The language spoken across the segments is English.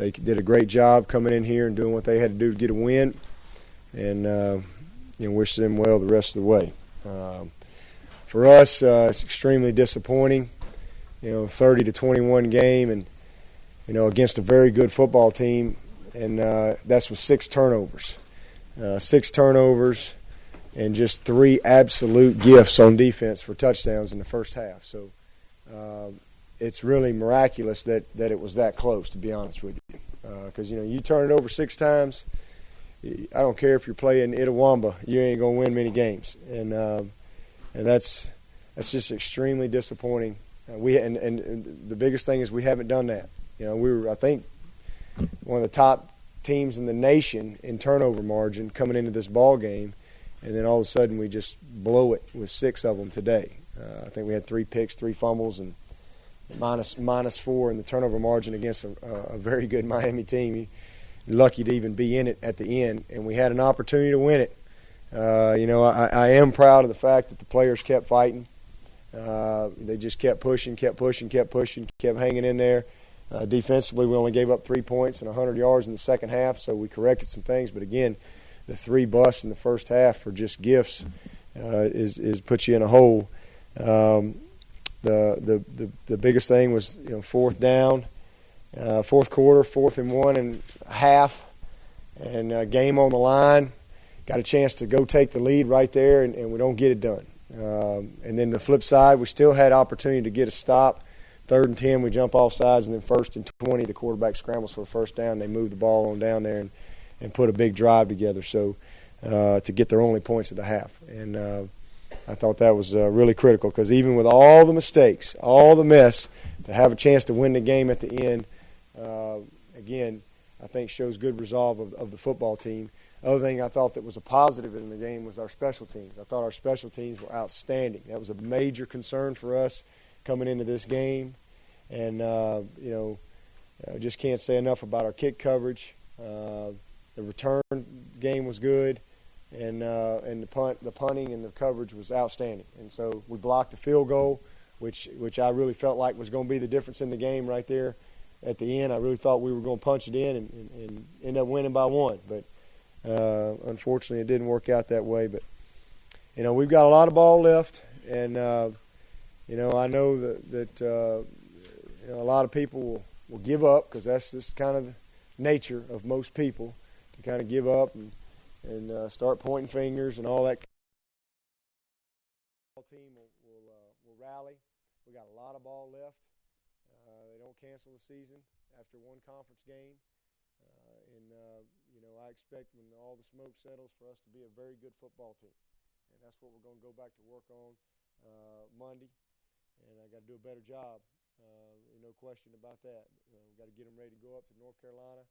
They did a great job coming in here and doing what they had to do to get a win, and wish them well the rest of the way. For us, it's extremely disappointing. 30-21 game, and against a very good football team, and that's with 6 turnovers. 6 turnovers and just 3 absolute gifts on defense for touchdowns in the first half. So it's really miraculous that it was that close, to be honest with you. Because, you turn it over 6 times, I don't care if you're playing Itawamba, you ain't going to win many games. And that's just extremely disappointing. And the biggest thing is we haven't done that. We were, I think, one of the top teams in the nation in turnover margin coming into this ball game, and then all of a sudden we just blow it with 6 of them today. I think we had 3 picks, 3 fumbles, and minus 4 in the turnover margin against a very good Miami team. You're lucky to even be in it at the end, and we had an opportunity to win it. I am proud of the fact that the players kept fighting. They just kept pushing, kept hanging in there. Defensively, we only gave up 3 points and 100 yards in the second half, so we corrected some things. But again, the 3 busts in the first half are just gifts. Is put you in a hole. The biggest thing was 4th down, 4th quarter, 4th and 1.5, and game on the line. Got a chance to go take the lead right there, and we don't get it done. And then the flip side, we still had opportunity to get a stop. 3rd and 10, we jump off sides, and then 1st and 20, the quarterback scrambles for a first down. They move the ball on down there and put a big drive together to get their only points of the half. And I thought that was really critical, because even with all the mistakes, all the mess, to have a chance to win the game at the end, again, I think shows good resolve of the football team. Other thing I thought that was a positive in the game was our special teams. I thought our special teams were outstanding. That was a major concern for us coming into this game. And, I just can't say enough about our kick coverage. The return game was good, and the punting and the coverage was outstanding. And so we blocked the field goal, which I really felt like was going to be the difference in the game right there at the end. I really thought we were going to punch it in and end up winning by 1. But unfortunately, it didn't work out that way. But, we've got a lot of ball left, and, I know that a lot of people will give up, because that's just kind of the nature of most people, to kind of give up and start pointing fingers and all that. The team will rally. We got a lot of ball left. They don't cancel the season after one conference game. I expect when all the smoke settles for us to be a very good football team. And that's what we're going to go back to work on Monday. And I got to do a better job. No question about that. We've got to get them ready to go up to North Carolina.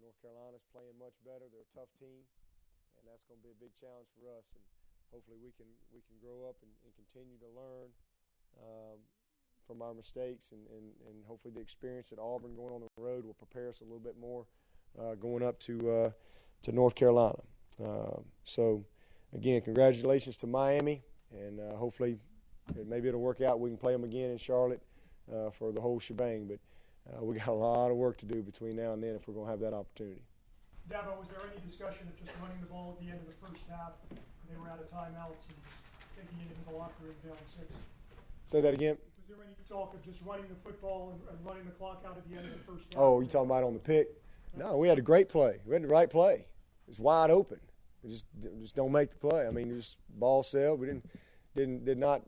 North Carolina's playing much better. They're a tough team, and that's going to be a big challenge for us. And hopefully we can grow up and continue to learn from our mistakes, and hopefully the experience at Auburn going on the road will prepare us a little bit more going up to North Carolina. So, again, congratulations to Miami, and hopefully maybe it'll work out. We can play them again in Charlotte for the whole shebang. But we got a lot of work to do between now and then if we're going to have that opportunity. Dabo, was there any discussion of just running the ball at the end of the first half? They were out of timeouts and taking it into the locker room down 6. Say that again. Was there any talk of just running the football and running the clock out at the end of the first half? Oh, you talking about on the pick? No, we had a great play. We had the right play. It was wide open. We just don't make the play. I mean, just ball sailed. We did not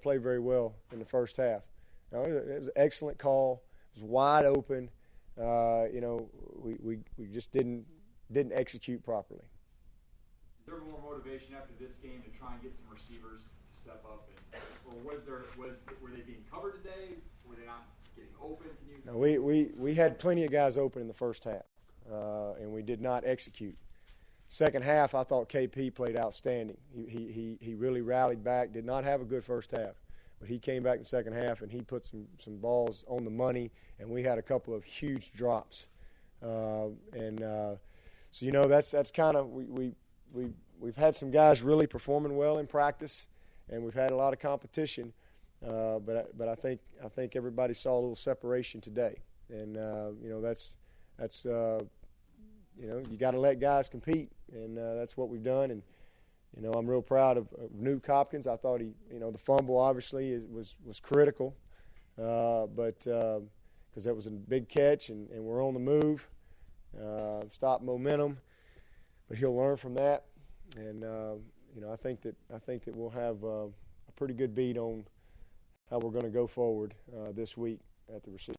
play very well in the first half. No, it was an excellent call. It was wide open. We just didn't execute properly. Is there more motivation after this game to try and get some receivers to step up, or were they being covered today? Were they not getting open? No, we had plenty of guys open in the first half, and we did not execute. Second half, I thought KP played outstanding. He really rallied back. Did not have a good first half, but he came back in the second half and he put some balls on the money, and we had a couple of huge drops. So that's kind of we've had some guys really performing well in practice, and we've had a lot of competition. But I think everybody saw a little separation today. And that's you got to let guys compete, and that's what we've done. And I'm real proud of Nuke Hopkins. I thought the fumble obviously was critical, but because that was a big catch, and we're on the move, stop momentum. But he'll learn from that, and I think that we'll have a pretty good beat on how we're going to go forward this week at the receiver.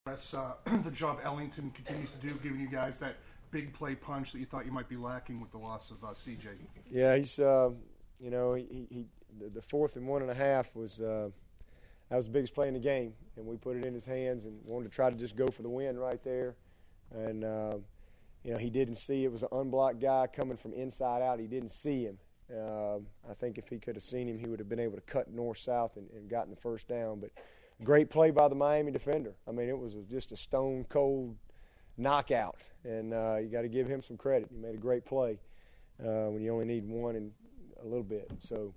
That's the job Ellington continues to do, giving you guys that big play punch that you thought you might be lacking with the loss of CJ. Yeah, he's the 4th and 1.5 was that was the biggest play in the game, and we put it in his hands and wanted to try to just go for the win right there. And he didn't see it was an unblocked guy coming from inside out. He didn't see him. I think if he could have seen him, he would have been able to cut north-south and gotten the first down. But great play by the Miami defender. I mean, it was just a stone-cold knockout, and you got to give him some credit. He made a great play when you only need one and a little bit. So,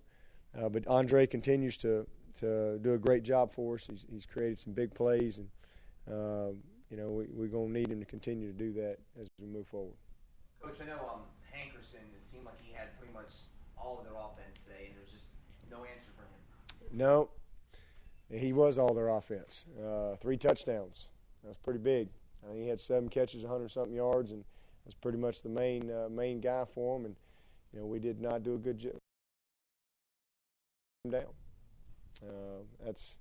but Andre continues to do a great job for us. He's created some big plays, and we're going to need him to continue to do that as we move forward. Coach, I know Hankerson, it seemed like he had pretty much all of their offense today, and there was just no answer for him. No, he was all their offense. 3 touchdowns. That's pretty big. I think he had 7 catches, 100-something yards, and was pretty much the main guy for him. And we did not do a good job. Down. That's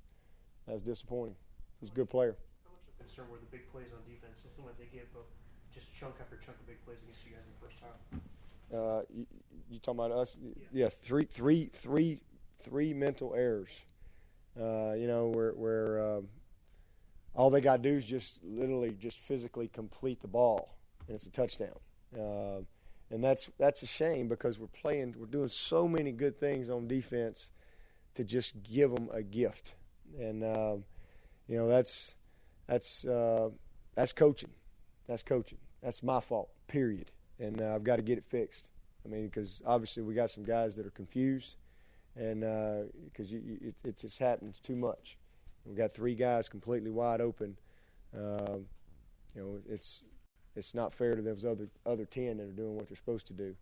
disappointing. He's a good player. How much of a concern were the big plays on defense? It seemed like they gave just chunk after chunk of big plays against you guys in the first half. You talking about us? Yeah. Three mental errors. Where all they got to do is just literally just physically complete the ball, and it's a touchdown. And that's a shame because we're doing so many good things on defense to just give them a gift, and that's coaching. That's coaching. That's my fault. Period. And I've got to get it fixed. I mean, because obviously we got some guys that are confused, and because it just happens too much. We got 3 guys completely wide open. It's not fair to those other 10 that are doing what they're supposed to do,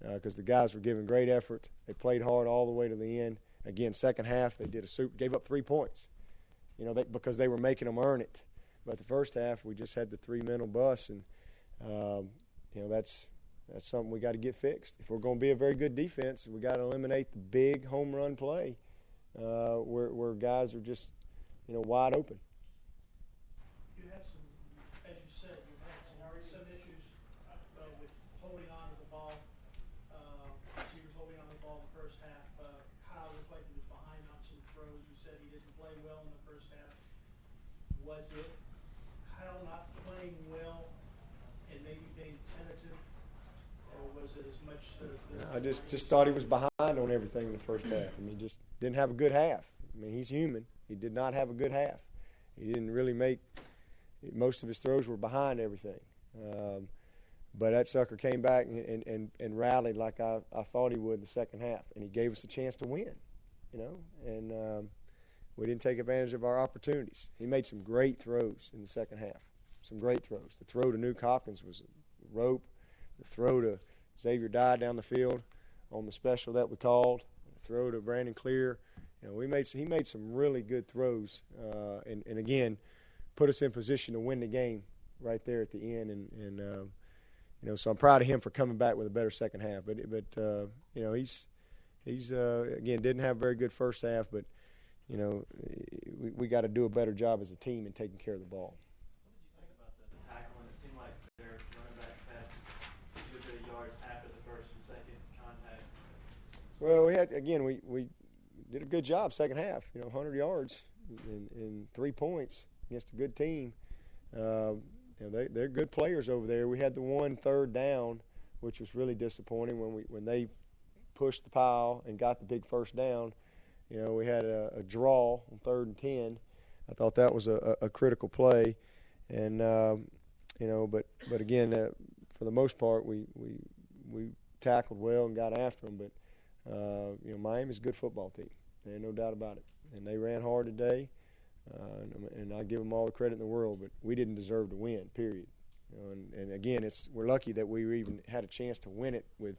because the guys were giving great effort. They played hard all the way to the end. Again, second half they gave up 3 points, because they were making them earn it. But the first half we just had the 3 mental busts, and that's something we got to get fixed. If we're going to be a very good defense, we got to eliminate the big home run play where guys are just wide open. You had some, as you said, you had some issues with holding on to the ball, receivers holding on to the ball in the first half. Kyle looked like he was behind on some throws. You said he didn't play well in the first half. Was it Kyle not playing well and maybe being tentative, or was it as much I just thought he was behind on everything in the first half. I mean, just didn't have a good half. I mean, he's human. He did not have a good half. He didn't really most of his throws were behind everything. But that sucker came back and rallied like I thought he would in the second half, and he gave us a chance to win, and we didn't take advantage of our opportunities. He made some great throws in the second half, some great throws. The throw to Nuke Hopkins was a rope. The throw to Xavier Dye down the field on the special that we called. The throw to Brandon Clear. He made some really good throws, and again, put us in position to win the game right there at the end. And so I'm proud of him for coming back with a better second half. But he's again didn't have a very good first half, but we got to do a better job as a team in taking care of the ball. What did you think about the tackle? And it seemed like their running backs had a good bit of yards after the first and second contact. Well, we did a good job second half. 100 yards and 3 points against a good team. They're good players over there. We had the 1 third down, which was really disappointing when they pushed the pile and got the big first down. We had a draw on 3rd and 10. I thought that was a critical play, and but again, for the most part, we tackled well and got after them. But Miami's a good football team. There's no doubt about it. And they ran hard today. And I give them all the credit in the world, but we didn't deserve to win, period. And again, we're lucky that we even had a chance to win it with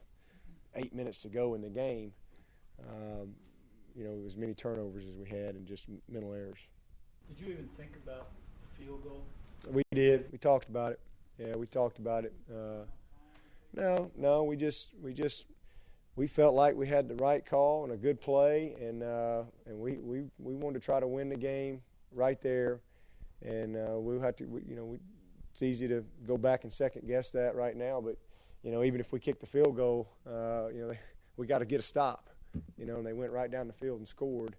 8 minutes to go in the game. As many turnovers as we had and just mental errors. Did you even think about the field goal? We did. We talked about it. Yeah, we talked about it. No, we felt like we had the right call and a good play, and we wanted to try to win the game right there, and we'll have to. It's easy to go back and second guess that right now, but even if we kick the field goal, we got to get a stop. And they went right down the field and scored.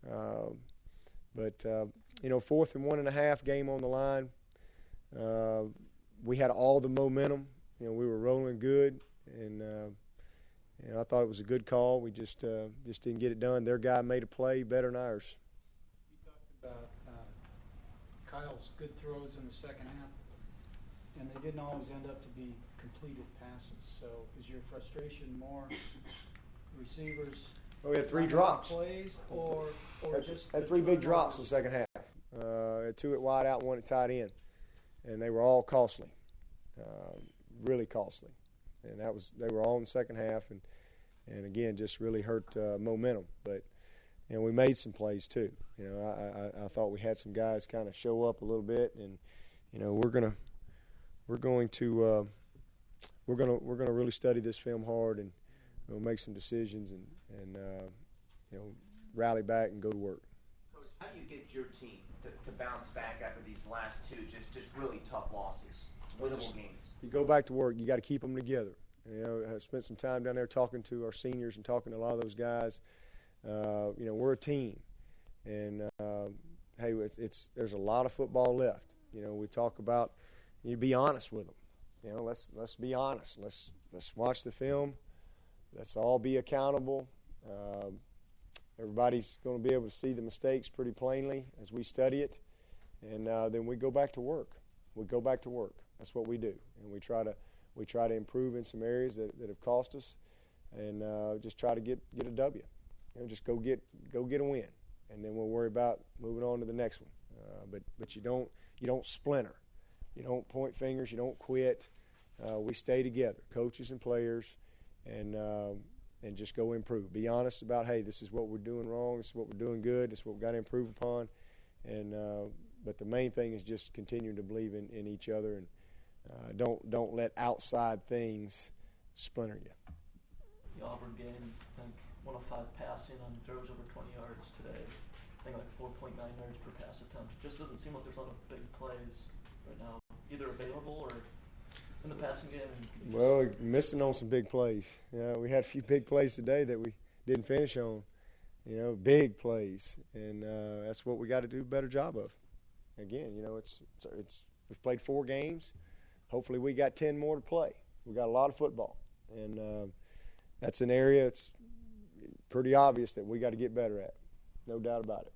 But 4th and 1.5, game on the line. We had all the momentum. We were rolling good, and I thought it was a good call. We just didn't get it done. Their guy made a play better than ours. You talked about Kyle's good throws in the second half, and they didn't always end up to be completed passes. So is your frustration more receivers? We had 3 drops. Plays or just had 3 big drops in the second half. 2 at wide out, 1 at tight end, and they were all costly, really costly. And they were all in the second half, and again just really hurt momentum. But we made some plays too. I thought we had some guys kind of show up a little bit, and we're gonna really study this film hard, and we'll make some decisions and rally back and go to work. Coach, how do you get your team to bounce back after these last 2 just really tough losses, winnable games? You go back to work. You got to keep them together. I spent some time down there talking to our seniors and talking to a lot of those guys. We're a team, and hey, there's a lot of football left. We talk about you be honest with them. Let's be honest. Let's watch the film. Let's all be accountable. Everybody's going to be able to see the mistakes pretty plainly as we study it, and then we go back to work. We go back to work. That's what we do, and we try to improve in some areas that have cost us, and just try to get a W. Just go get a win, and then we'll worry about moving on to the next one. But you don't splinter, you don't point fingers, you don't quit. We stay together, coaches and players, and just go improve. Be honest about, hey, this is what we're doing wrong, this is what we're doing good, this is what we've got to improve upon, and but the main thing is just continuing to believe in each other, and don't let outside things splinter you. The Auburn game, I think 1 of 5 passing on throws over 20 yards today. I think like 4.9 yards per pass attempt. Just doesn't seem like there's a lot of big plays right now, either available or in the passing game. Well, missing on some big plays. We had a few big plays today that we didn't finish on. Big plays, and that's what we got to do a better job of. Again, we've played 4 games. Hopefully, we got 10 more to play. We got a lot of football, and that's an area it's pretty obvious that we got to get better at. No doubt about it.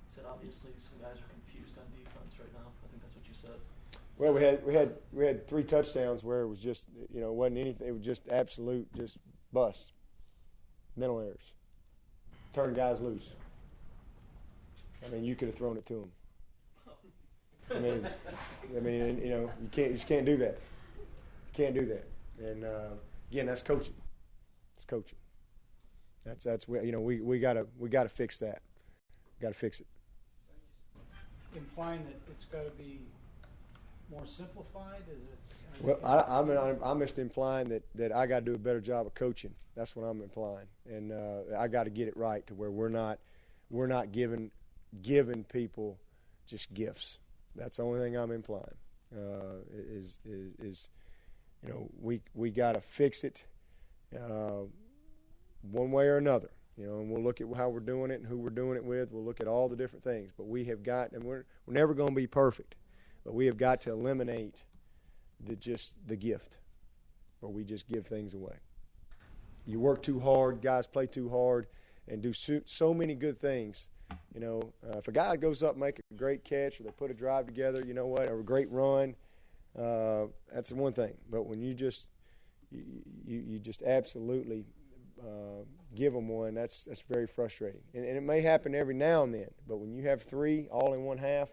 You said obviously some guys are confused on defense right now. I think that's what you said. Well, we had 3 touchdowns where it was just it wasn't anything. It was just absolute bust, mental errors, turn guys loose. I mean, you could have thrown it to them. I mean, you just can't do that. You can't do that. And again, that's coaching. It's coaching. That's we gotta fix that. Got to fix it. Implying that it's got to be more simplified? Is it? Well, I'm just implying that I got to do a better job of coaching. That's what I'm implying, and I got to get it right to where we're not giving people just gifts. That's the only thing I'm implying. Is we got to fix it one way or another. And we'll look at how we're doing it and who we're doing it with. We'll look at all the different things. But we have got, and we're never going to be perfect, but we have got to eliminate the gift, where we just give things away. You work too hard, guys play too hard, and do so many good things. If a guy goes up and make a great catch, or they put a drive together, or a great run, that's one thing. But when you just absolutely give them one, that's very frustrating. And it may happen every now and then, but when you have 3 all in one half,